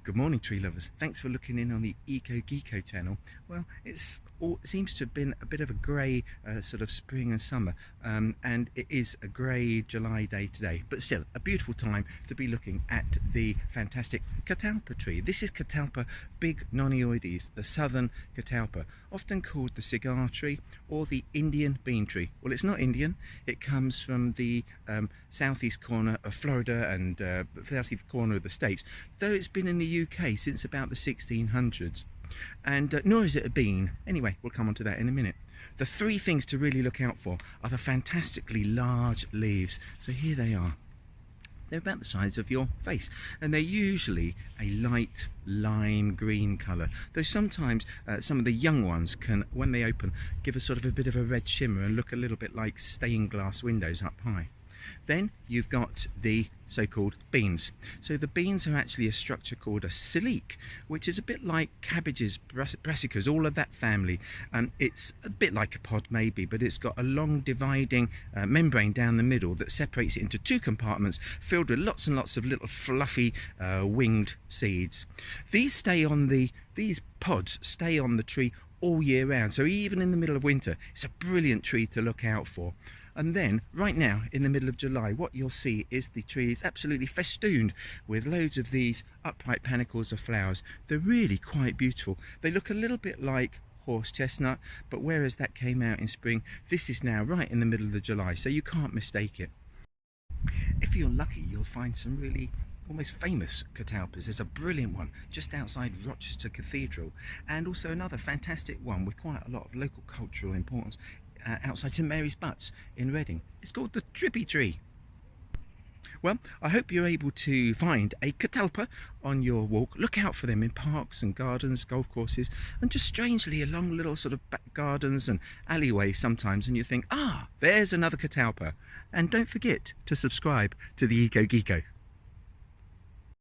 Good morning, tree lovers. Thanks for looking in on the Eco Geeko channel. Well, it seems to have been a bit of a grey sort of spring and summer, and it is a grey July day today, but still a beautiful time to be looking at the fantastic Catalpa tree. This is Catalpa bignonioides, the southern Catalpa, often called the cigar tree or the Indian bean tree. Well, it's not Indian. It comes from the southeast corner of Florida and southeast corner of the States, though it's been in the UK since about the 1600s, and nor is it a bean. Anyway, we'll come on to that in a minute. The three things to really look out for are the fantastically large leaves. So here they are. They're about the size of your face, and they're usually a light lime green colour, though sometimes some of the young ones can, when they open, give a sort of a bit of a red shimmer and look a little bit like stained glass windows up high. Then you've got the so-called beans. So the beans are actually a structure called a silk, which is a bit like cabbages, brassicas, all of that family. It's a bit like a pod maybe, but it's got a long dividing membrane down the middle that separates it into two compartments filled with lots and lots of little fluffy winged seeds. These pods stay on the tree all year round, so even in the middle of winter it's a brilliant tree to look out for. And then right now in the middle of July, what you'll see is the tree is absolutely festooned with loads of these upright panicles of flowers. They're really quite beautiful. They look a little bit like horse chestnut, but whereas that came out in spring, this is now right in the middle of the July, so you can't mistake it. If you're lucky, you'll find some really almost famous catalpas. There's a brilliant one just outside Rochester Cathedral, and also another fantastic one with quite a lot of local cultural importance outside St Mary's Butts in Reading. It's called the Trippy Tree. Well, I hope you're able to find a catalpa on your walk. Look out for them in parks and gardens, golf courses, and just strangely along little sort of back gardens and alleyways sometimes, and you think, there's another catalpa. And don't forget to subscribe to the Eco Geeko.